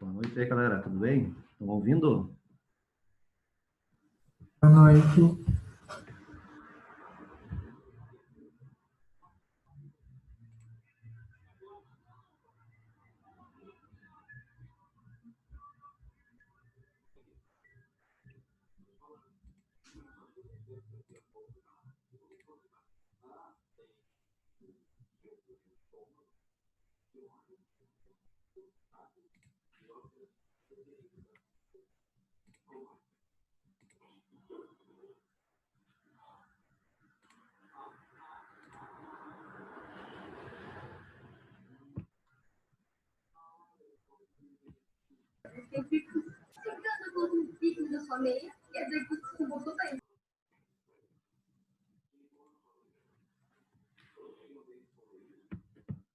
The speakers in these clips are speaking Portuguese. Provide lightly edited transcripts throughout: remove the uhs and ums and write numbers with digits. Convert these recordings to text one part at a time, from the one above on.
Boa noite aí, galera. Tudo bem? Estão ouvindo? Boa noite.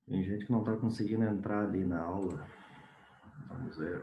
Tem gente que não está conseguindo entrar ali na aula. Vamos ver.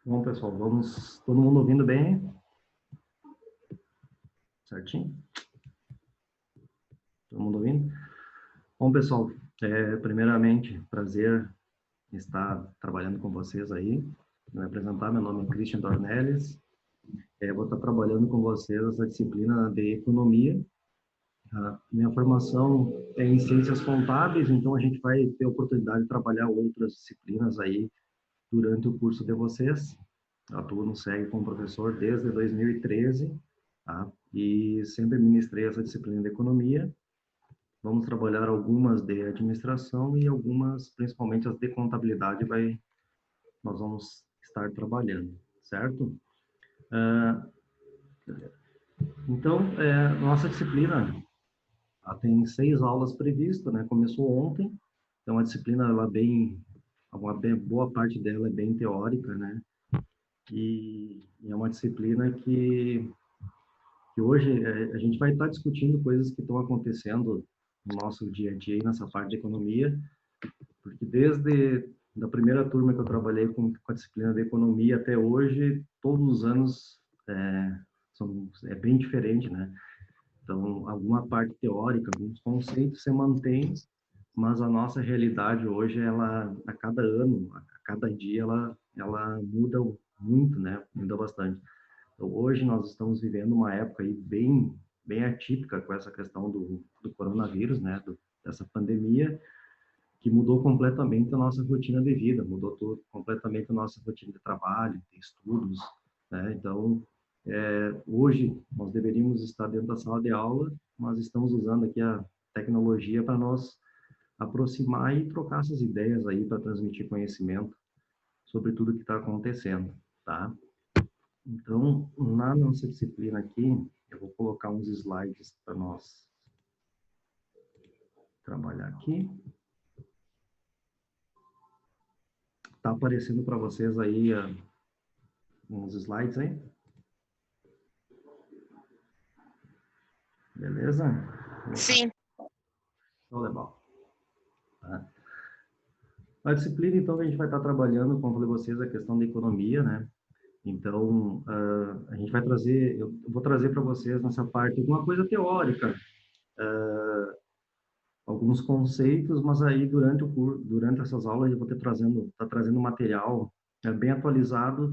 Bom, pessoal, vamos... Todo mundo ouvindo bem? Certinho? Todo mundo ouvindo? Bom, pessoal, primeiramente, prazer estar trabalhando com vocês aí. Vou me apresentar, meu nome é Christian Dornelles. Vou estar trabalhando com vocês essa disciplina de economia. Minha formação é em ciências contábeis, então a gente vai ter a oportunidade de trabalhar outras disciplinas aí durante o curso de vocês. Atuo no SEG como professor desde 2013, tá? E sempre ministrei essa disciplina de economia. Vamos trabalhar algumas de administração e algumas, principalmente as de contabilidade, nós vamos estar trabalhando, certo? Então, nossa disciplina tem 6 aulas previstas, né? Começou ontem, então a disciplina, uma boa parte dela é bem teórica, né? E é uma disciplina que hoje a gente vai estar discutindo coisas que estão acontecendo no nosso dia a dia, nessa parte de economia, porque desde da primeira turma que eu trabalhei com a disciplina de economia até hoje, todos os anos é bem diferente, né? Então, alguma parte teórica, alguns conceitos se mantêm, mas a nossa realidade hoje, ela, a cada ano, a cada dia, ela muda muito, né? Muda bastante. Então, hoje nós estamos vivendo uma época aí bem atípica com essa questão do coronavírus, né? Dessa pandemia, que mudou completamente a nossa rotina de vida, completamente a nossa rotina de trabalho, de estudos, né? Então, hoje nós deveríamos estar dentro da sala de aula, mas estamos usando aqui a tecnologia para nós aproximar e trocar essas ideias aí para transmitir conhecimento sobre tudo que está acontecendo, tá? Então, na nossa disciplina aqui, eu vou colocar uns slides para nós trabalhar aqui. Tá aparecendo para vocês aí uns slides aí? Beleza? Sim. Então, legal. Tá? A disciplina, então, a gente vai estar trabalhando, como falei vocês, a questão da economia, né? Então, a gente vai trazer, eu vou trazer para vocês nessa parte alguma coisa teórica, alguns conceitos, mas aí durante o curso, durante essas aulas eu vou ter trazendo material bem atualizado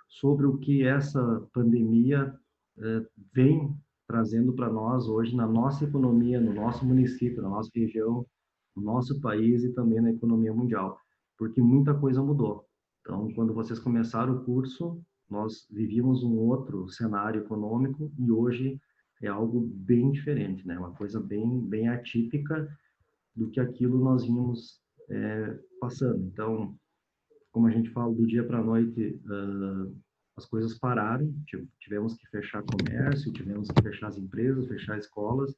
sobre o que essa pandemia vem trazendo para nós hoje na nossa economia, no nosso município, na nossa região, no nosso país e também na economia mundial, porque muita coisa mudou. Então, quando vocês começaram o curso, nós vivíamos um outro cenário econômico e hoje é algo bem diferente, né? Uma coisa bem atípica do que aquilo nós vínhamos passando. Então, como a gente fala, do dia para a noite, as coisas pararam, tivemos que fechar comércio, tivemos que fechar as empresas, fechar escolas,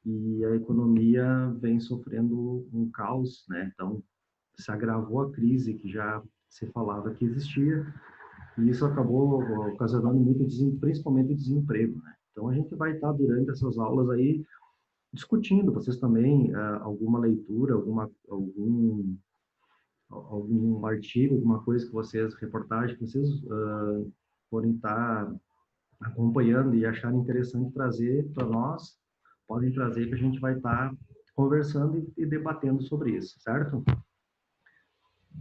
e a economia vem sofrendo um caos, né? Então, se agravou a crise que já se falava que existia, e isso acabou ocasionando muito, principalmente desemprego, né? Então, a gente vai estar, durante essas aulas aí, discutindo, vocês também, alguma leitura, algum artigo, alguma coisa que vocês, reportagem que vocês forem estar acompanhando e acharem interessante trazer para nós, podem trazer que a gente vai estar conversando e debatendo sobre isso, certo?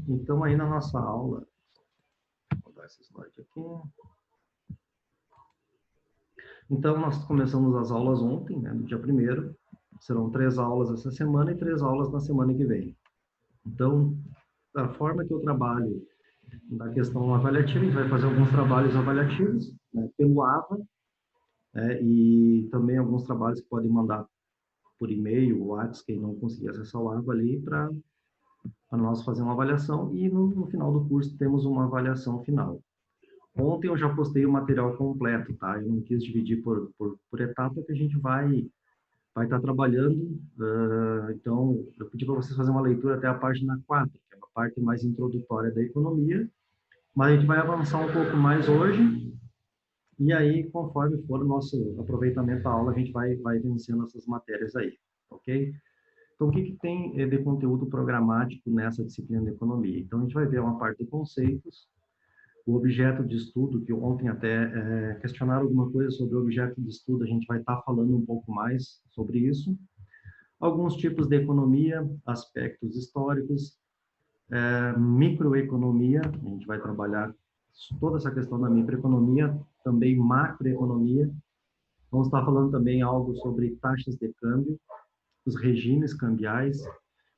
Então, aí na nossa aula, vou dar esse slide aqui. Então, nós começamos as aulas ontem, né, no dia 1º, serão 3 aulas essa semana e 3 aulas na semana que vem. Então, a forma que eu trabalho na questão avaliativa, a gente vai fazer alguns trabalhos avaliativos, né, pelo AVA, e também alguns trabalhos que podem mandar por e-mail, WhatsApp, quem não conseguir acessar o AVA ali, para nós fazer uma avaliação, e no final do curso temos uma avaliação final. Ontem eu já postei o material completo, tá? Eu não quis dividir por etapa, que a gente vai estar trabalhando. Então, eu pedi para vocês fazerem uma leitura até a página 4, que é a parte mais introdutória da economia, mas a gente vai avançar um pouco mais hoje, e aí, conforme for o nosso aproveitamento da aula, a gente vai vencendo essas matérias aí, ok? Então, o que tem de conteúdo programático nessa disciplina de economia? Então, a gente vai ver uma parte de conceitos, o objeto de estudo, que ontem até questionaram alguma coisa sobre o objeto de estudo, a gente vai estar falando um pouco mais sobre isso. Alguns tipos de economia, aspectos históricos, microeconomia, a gente vai trabalhar toda essa questão da microeconomia, também macroeconomia. Vamos estar falando também algo sobre taxas de câmbio, os regimes cambiais,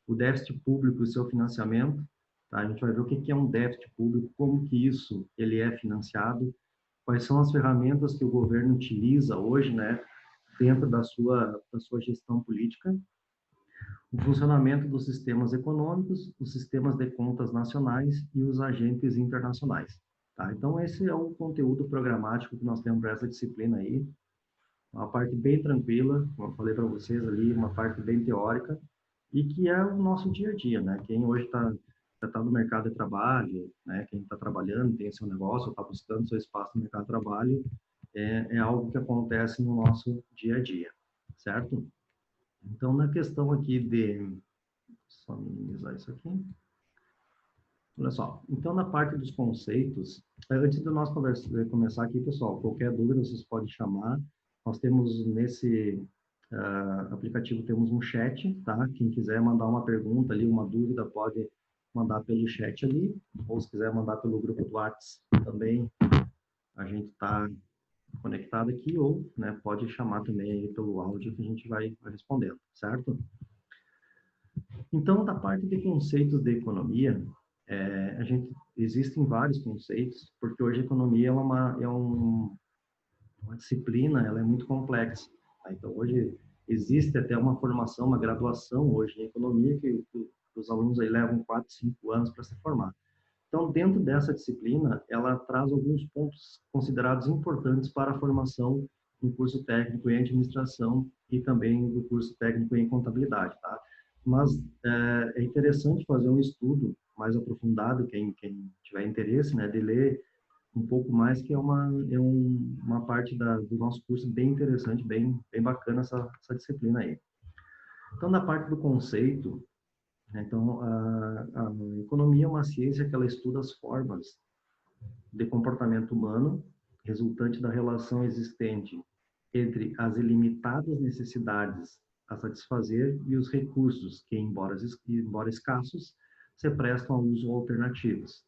o déficit público e seu financiamento. Tá? A gente vai ver o que é um déficit público, como que isso ele é financiado, quais são as ferramentas que o governo utiliza hoje, né, dentro da sua gestão política, o funcionamento dos sistemas econômicos, os sistemas de contas nacionais e os agentes internacionais. Tá? Então, esse é o conteúdo programático que nós temos para essa disciplina aí. Uma parte bem tranquila, como eu falei para vocês ali, uma parte bem teórica, e que é o nosso dia a dia, né? Quem hoje já está no mercado de trabalho, né? Quem está trabalhando, tem seu negócio, está buscando seu espaço no mercado de trabalho, é algo que acontece no nosso dia a dia, certo? Então, na questão aqui só minimizar isso aqui. Olha só, então na parte dos conceitos, antes de nós começar aqui, pessoal, qualquer dúvida vocês podem chamar. Nós temos nesse aplicativo, temos um chat, tá? Quem quiser mandar uma pergunta ali, uma dúvida, pode mandar pelo chat ali, ou se quiser mandar pelo grupo do WhatsApp também, a gente está conectado aqui, ou né, pode chamar também aí pelo áudio que a gente vai respondendo, certo? Então, da parte de conceitos de economia, existem vários conceitos, porque hoje a economia uma disciplina, ela é muito complexa. Tá? Então, hoje existe até uma formação, uma graduação hoje em economia, que os alunos aí levam 4, 5 anos para se formar. Então, dentro dessa disciplina, ela traz alguns pontos considerados importantes para a formação no curso técnico em administração e também do curso técnico em contabilidade, tá? Mas é interessante fazer um estudo mais aprofundado, quem tiver interesse, né, de ler um pouco mais, que é uma parte do nosso curso bem interessante, bem bacana essa disciplina aí. Então, na parte do conceito, então, a economia é uma ciência que ela estuda as formas de comportamento humano resultante da relação existente entre as ilimitadas necessidades a satisfazer e os recursos que, embora escassos, se prestam a uso alternativos.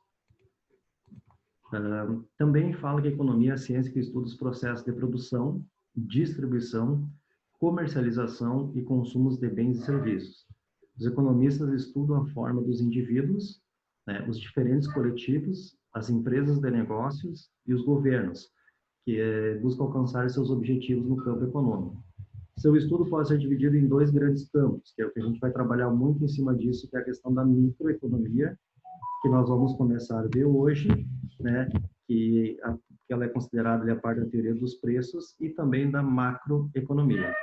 Também fala que a economia é a ciência que estuda os processos de produção, distribuição, comercialização e consumos de bens e serviços. Os economistas estudam a forma dos indivíduos, né, os diferentes coletivos, as empresas de negócios e os governos, que buscam alcançar seus objetivos no campo econômico. Seu estudo pode ser dividido em dois grandes campos, que é o que a gente vai trabalhar muito em cima disso, que é a questão da microeconomia, que nós vamos começar a ver hoje, né, que ela é considerada a parte da teoria dos preços e também da macroeconomia,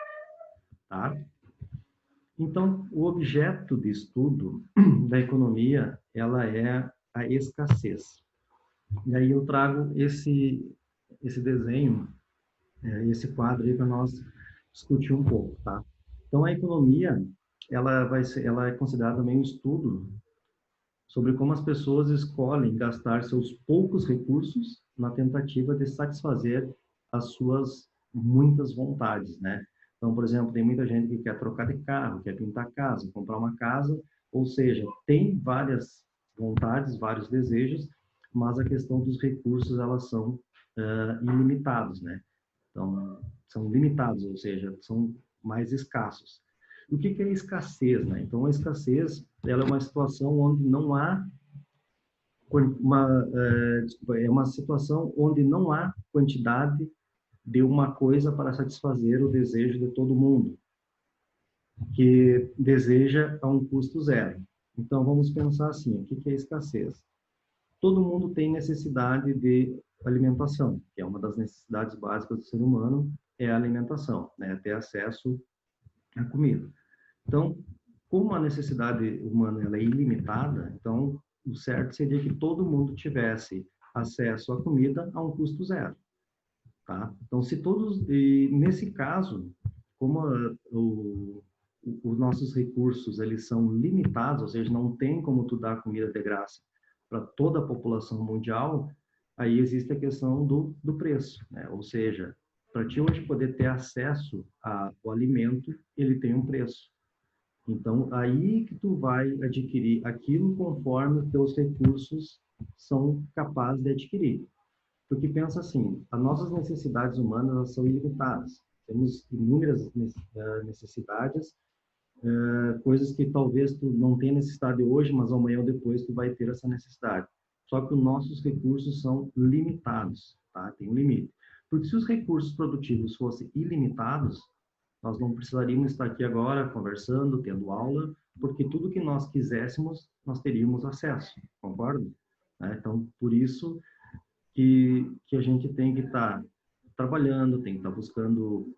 tá? Então, o objeto de estudo da economia, ela é a escassez. E aí eu trago esse desenho, esse quadro aí para nós discutir um pouco, tá? Então, a economia, ela é considerada também um estudo sobre como as pessoas escolhem gastar seus poucos recursos na tentativa de satisfazer as suas muitas vontades, né? Então, por exemplo, tem muita gente que quer trocar de carro, quer pintar casa, comprar uma casa, ou seja, tem várias vontades, vários desejos, mas a questão dos recursos, elas são ilimitados, né? Então, são limitados, ou seja, são mais escassos. O que é escassez, né? Então, a escassez, ela é uma situação onde não há é uma situação onde não há quantidade de uma coisa para satisfazer o desejo de todo mundo, que deseja a um custo zero. Então, vamos pensar assim, o que é escassez? Todo mundo tem necessidade de alimentação, que é uma das necessidades básicas do ser humano, é a alimentação, né? Ter acesso à comida. Então, como a necessidade humana ela é ilimitada, então o certo seria que todo mundo tivesse acesso à comida a um custo zero, tá? Então, se todos, e nesse caso, como os nossos recursos eles são limitados, ou seja, não tem como tu dar comida de graça para toda a população mundial, aí existe a questão do preço, né? Ou seja, para ti hoje poder ter acesso ao alimento, ele tem um preço. Então, aí que tu vai adquirir aquilo conforme os teus recursos são capazes de adquirir. Porque pensa assim, as nossas necessidades humanas são ilimitadas. Temos inúmeras necessidades, coisas que talvez tu não tenha necessidade hoje, mas amanhã ou depois tu vai ter essa necessidade. Só que os nossos recursos são limitados, tá? Tem um limite. Porque se os recursos produtivos fossem ilimitados, nós não precisaríamos estar aqui agora conversando, tendo aula, porque tudo que nós quiséssemos, nós teríamos acesso, concorda? Então, por isso que a gente tem que estar trabalhando, tem que estar buscando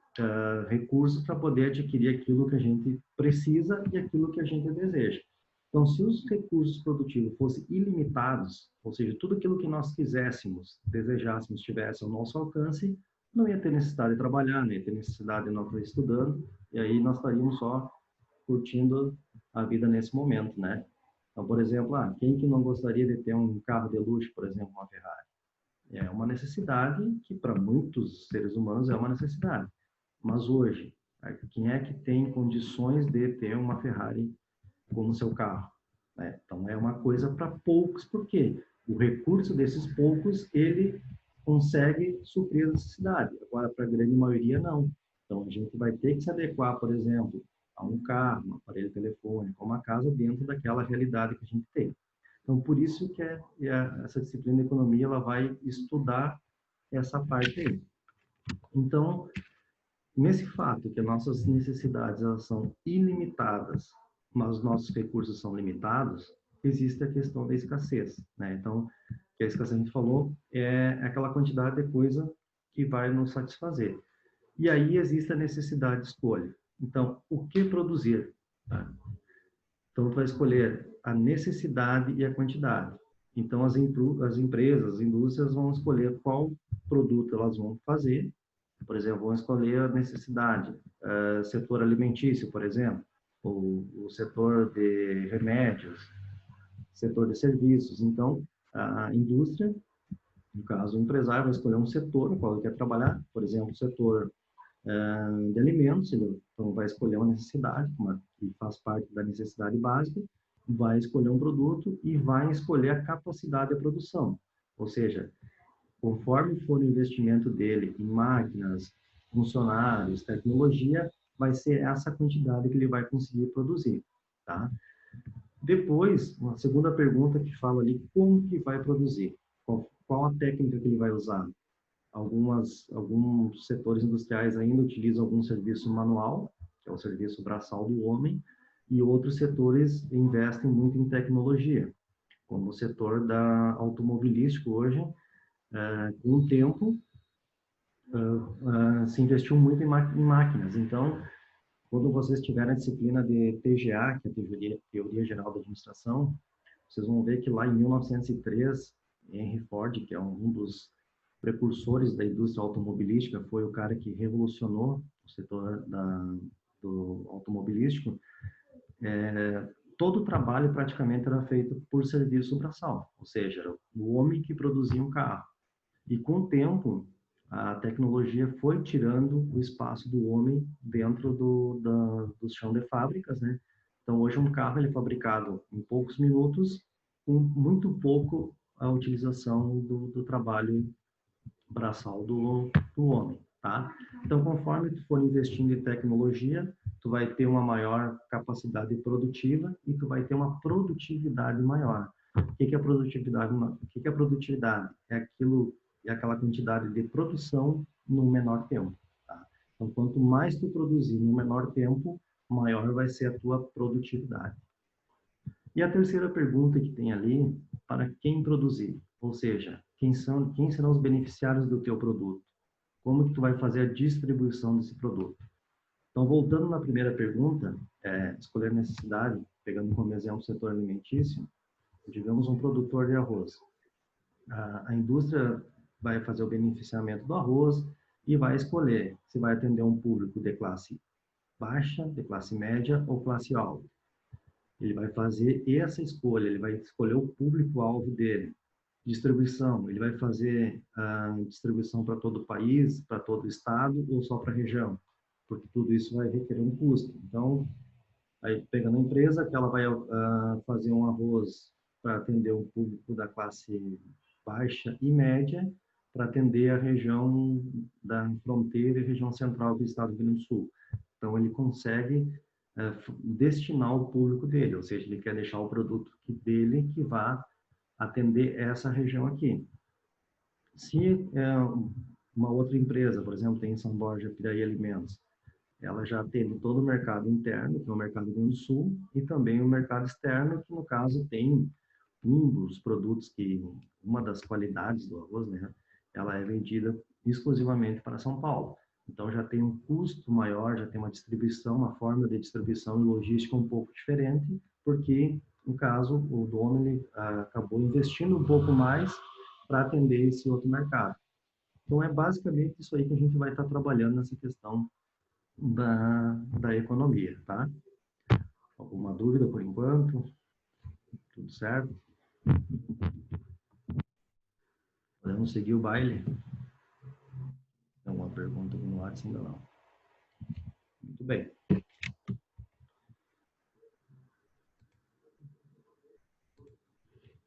recursos para poder adquirir aquilo que a gente precisa e aquilo que a gente deseja. Então, se os recursos produtivos fossem ilimitados, ou seja, tudo aquilo que nós quiséssemos, desejássemos, tivesse ao nosso alcance, não ia ter necessidade de trabalhar, não ia ter necessidade de nós estar estudando, e aí nós estaríamos só curtindo a vida nesse momento, né? Então, por exemplo, quem que não gostaria de ter um carro de luxo, por exemplo, uma Ferrari? É uma necessidade que para muitos seres humanos é uma necessidade. Mas hoje, quem é que tem condições de ter uma Ferrari como seu carro? Né? Então é uma coisa para poucos, porque o recurso desses poucos ele consegue suprir a necessidade. Agora, para a grande maioria, não. Então a gente vai ter que se adequar, por exemplo, a um carro, um aparelho telefônico, a uma casa dentro daquela realidade que a gente tem. Então, por isso que essa disciplina de economia ela vai estudar essa parte aí. Então, nesse fato que as nossas necessidades elas são ilimitadas, mas os nossos recursos são limitados, existe a questão da escassez, né? Então, que a escassez a gente falou é aquela quantidade de coisa que vai nos satisfazer. E aí existe a necessidade de escolha. Então, o que produzir? Tá? Então, tu vai escolher a necessidade e a quantidade. Então, as empresas, as indústrias vão escolher qual produto elas vão fazer. Por exemplo, vão escolher a necessidade. Setor alimentício, por exemplo, o setor de remédios, setor de serviços. Então, a indústria, no caso, o empresário vai escolher um setor no qual ele quer trabalhar. Por exemplo, o setor de alimentos, então vai escolher uma necessidade, que faz parte da necessidade básica, vai escolher um produto e vai escolher a capacidade de produção. Ou seja, conforme for o investimento dele em máquinas, funcionários, tecnologia, vai ser essa quantidade que ele vai conseguir produzir, tá? Depois, uma segunda pergunta que fala ali, como que vai produzir? Qual a técnica que ele vai usar? Alguns setores industriais ainda utilizam algum serviço manual, que é o serviço braçal do homem, e outros setores investem muito em tecnologia, como o setor automobilístico hoje, com o tempo, se investiu muito em máquinas. Então, quando vocês tiverem a disciplina de TGA, que é a Teoria Geral da Administração, vocês vão ver que lá em 1903, Henry Ford, que é um dos precursores da indústria automobilística, foi o cara que revolucionou o setor do automobilístico. Todo o trabalho praticamente era feito por serviço braçal, ou seja, era o homem que produzia um carro. E com o tempo, a tecnologia foi tirando o espaço do homem dentro do chão de fábricas, né? Então, hoje um carro ele é fabricado em poucos minutos, com muito pouco a utilização do trabalho braçal do homem, tá? Então, conforme tu for investindo em tecnologia, tu vai ter uma maior capacidade produtiva e tu vai ter uma produtividade maior. O que é produtividade? O que é produtividade? É aquela quantidade de produção no menor tempo, tá? Então, quanto mais tu produzir no menor tempo, maior vai ser a tua produtividade. E a terceira pergunta que tem ali, para quem produzir? Ou seja, quem serão os beneficiários do teu produto? Como que tu vai fazer a distribuição desse produto? Então, voltando na primeira pergunta, escolher necessidade, pegando como exemplo o setor alimentício, digamos um produtor de arroz. A indústria vai fazer o beneficiamento do arroz e vai escolher se vai atender um público de classe baixa, de classe média ou classe alta. Ele vai fazer essa escolha, ele vai escolher o público-alvo dele. Distribuição, ele vai fazer a distribuição para todo o país, para todo o estado ou só para a região, porque tudo isso vai requerer um custo. Então, aí pegando a empresa, que ela vai fazer um arroz para atender o público da classe baixa e média, para atender a região da fronteira e região central do estado do Rio Grande do Sul. Então, ele consegue destinar o público dele, ou seja, ele quer deixar o produto dele que vá atender essa região aqui. Se uma outra empresa, por exemplo, tem em São Borja, Piraí Alimentos, ela já atende todo o mercado interno, que é o mercado do Rio Grande do Sul, e também o mercado externo, que no caso tem um dos produtos uma das qualidades do arroz, né, ela é vendida exclusivamente para São Paulo. Então já tem um custo maior, já tem uma distribuição, uma forma de distribuição e logística um pouco diferente, porque, no caso, o dono ele, acabou investindo um pouco mais para atender esse outro mercado. Então é basicamente isso aí que a gente vai estar trabalhando nessa questão da economia, tá? Alguma dúvida por enquanto? Tudo certo? Podemos seguir o baile? Tem alguma pergunta no WhatsApp ainda não? Muito bem.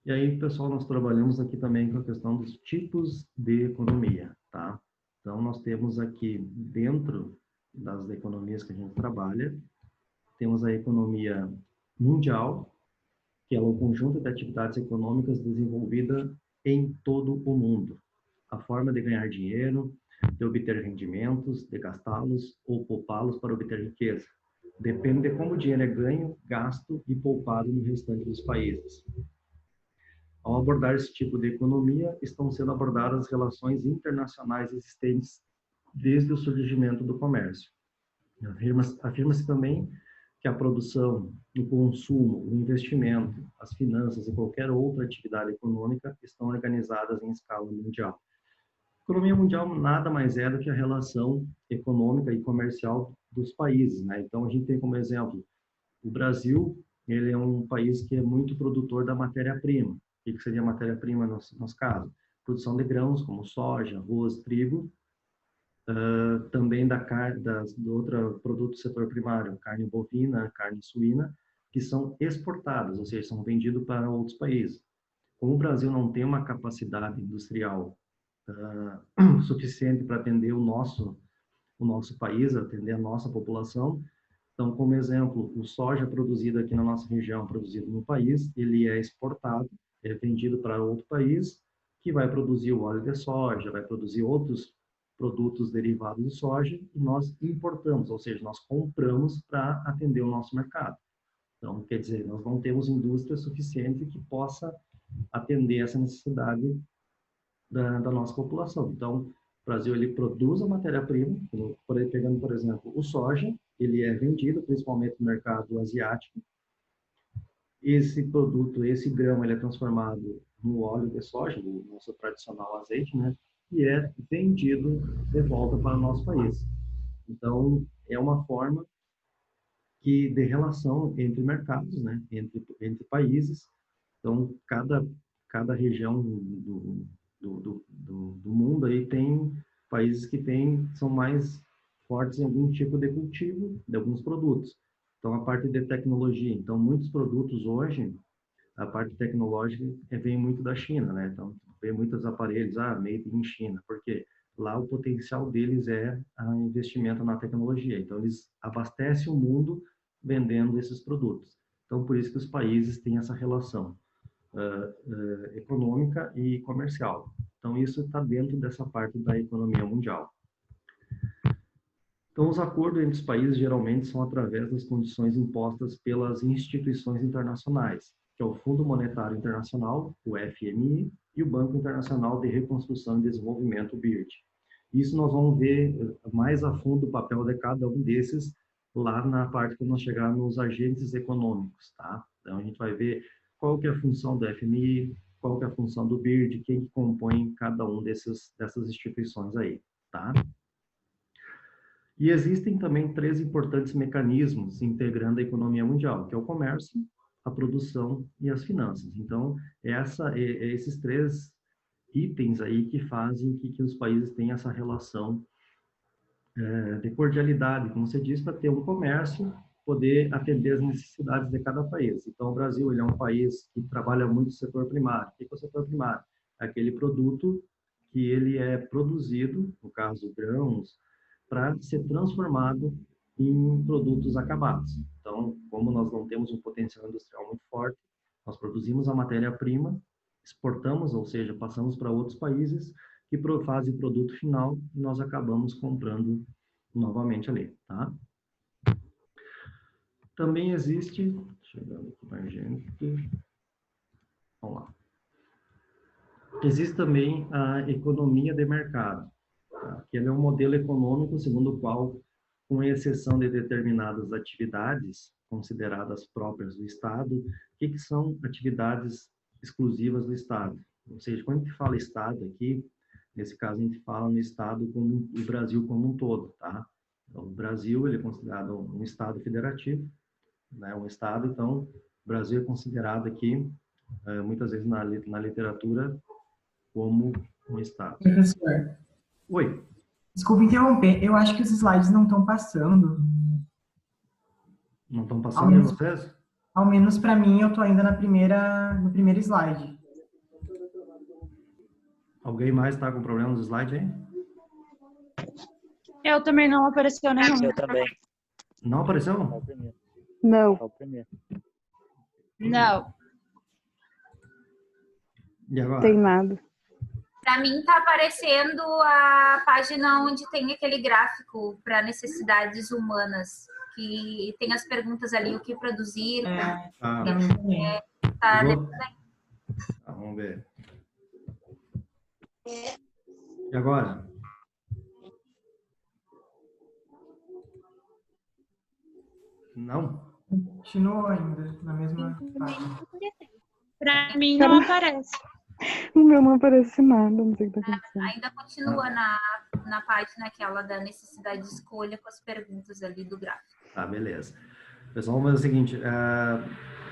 E aí, pessoal, nós trabalhamos aqui também com a questão dos tipos de economia, tá? Então, nós temos aqui, dentro das economias que a gente trabalha, temos a economia mundial, que é um conjunto de atividades econômicas desenvolvida em todo o mundo. A forma de ganhar dinheiro, de obter rendimentos, de gastá-los ou poupá-los para obter riqueza. Depende de como o dinheiro é ganho, gasto e poupado no restante dos países. Ao abordar esse tipo de economia, estão sendo abordadas as relações internacionais existentes desde o surgimento do comércio. Afirma-se também que a produção, o consumo, o investimento, as finanças e qualquer outra atividade econômica estão organizadas em escala mundial. A economia mundial nada mais é do que a relação econômica e comercial dos países, né? Então, a gente tem como exemplo, o Brasil, ele é um país que é muito produtor da matéria-prima. O que seria matéria-prima no nosso caso? Produção de grãos, como soja, arroz, trigo, também da carne, do outro produto do setor primário, carne bovina, carne suína, que são exportadas, ou seja, são vendidos para outros países. Como o Brasil não tem uma capacidade industrial suficiente para atender o nosso país, atender a nossa população, então, como exemplo, o soja produzido aqui na nossa região, produzido no país, ele é exportado, é vendido para outro país, que vai produzir o óleo de soja, vai produzir outros produtos derivados de soja, e nós importamos, ou seja, nós compramos para atender o nosso mercado. Então, quer dizer, nós não temos indústria suficiente que possa atender essa necessidade da nossa população. Então, o Brasil ele produz a matéria-prima, pegando, por exemplo, o soja, ele é vendido principalmente no mercado asiático. Esse produto, esse grão, ele é transformado no óleo de soja, o nosso tradicional azeite, né? E é vendido de volta para o nosso país. Então, é uma forma de relação entre mercados, né? Entre países. Então, cada região do mundo aí tem países que são mais fortes em algum tipo de cultivo de alguns produtos. Então, a parte de tecnologia. Então, muitos produtos hoje, a parte tecnológica vem muito da China, né? Então, vem muitos aparelhos, made in China, porque lá o potencial deles é o investimento na tecnologia. Então, eles abastecem o mundo vendendo esses produtos. Então, por isso que os países têm essa relação econômica e comercial. Então, isso está dentro dessa parte da economia mundial. Então, os acordos entre os países geralmente são através das condições impostas pelas instituições internacionais, que é o Fundo Monetário Internacional, o FMI, e o Banco Internacional de Reconstrução e Desenvolvimento, o BIRD. Isso nós vamos ver mais a fundo o papel de cada um desses lá na parte que nós chegar nos agentes econômicos, tá? Então, a gente vai ver qual que é a função do FMI, qual que é a função do BIRD, quem que compõe cada um dessas instituições aí, tá? E existem também 3 importantes mecanismos integrando a economia mundial, que é o comércio, a produção e as finanças. Então, esses 3 itens aí que fazem que os países tenham essa relação de cordialidade, como você disse, para ter um comércio, poder atender as necessidades de cada país. Então, o Brasil ele é um país que trabalha muito no setor primário. O que é o setor primário? É aquele produto que ele é produzido, no caso grãos, para ser transformado em produtos acabados. Então, como nós não temos um potencial industrial muito forte, nós produzimos a matéria-prima, exportamos, ou seja, passamos para outros países que fazem o produto final e nós acabamos comprando novamente ali, tá? Também existe, chegando aqui mais gente, vamos lá. Existe também a economia de mercado, tá? Que é um modelo econômico segundo o qual, com exceção de determinadas atividades consideradas próprias do Estado, o que são atividades exclusivas do Estado? Ou seja, quando a gente fala Estado aqui, nesse caso a gente fala no Estado como o Brasil como um todo, tá? Então, o Brasil ele é considerado um Estado federativo, né? Um Estado, então o Brasil é considerado aqui muitas vezes na literatura como um Estado. Professor, Oi. desculpe interromper, eu acho que os slides não estão passando. Não estão passando em vocês? Ao menos para mim, eu estou ainda no primeiro slide. Alguém mais está com problema no slide aí? Eu também não apareceu nenhum. Eu também. Não apareceu? Não. Não. E agora? Tem nada. Para mim está aparecendo a página onde tem aquele gráfico para necessidades humanas, que tem as perguntas ali, o que produzir. Vamos ver. E agora? Não? Continua ainda na mesma página. Para mim não aparece. No meu não aparece nada, não sei o que está acontecendo. Ainda continua na página aquela da necessidade de escolha com as perguntas ali do gráfico. Tá, beleza. Pessoal, vamos fazer o seguinte,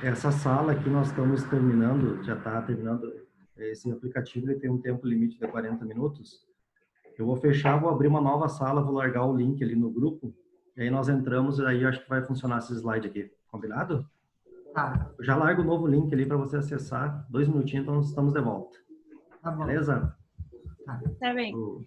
essa sala aqui nós estamos terminando, já está terminando, esse aplicativo ele tem um tempo limite de 40 minutos, Eu vou fechar, vou abrir uma nova sala, vou largar o link ali no grupo, e aí nós entramos, e aí eu acho que vai funcionar esse slide aqui. Combinado? Tá, Eu já largo o novo link ali para você acessar. 2 minutinhos, então estamos de volta. tá bom. Beleza? Tá bem. O-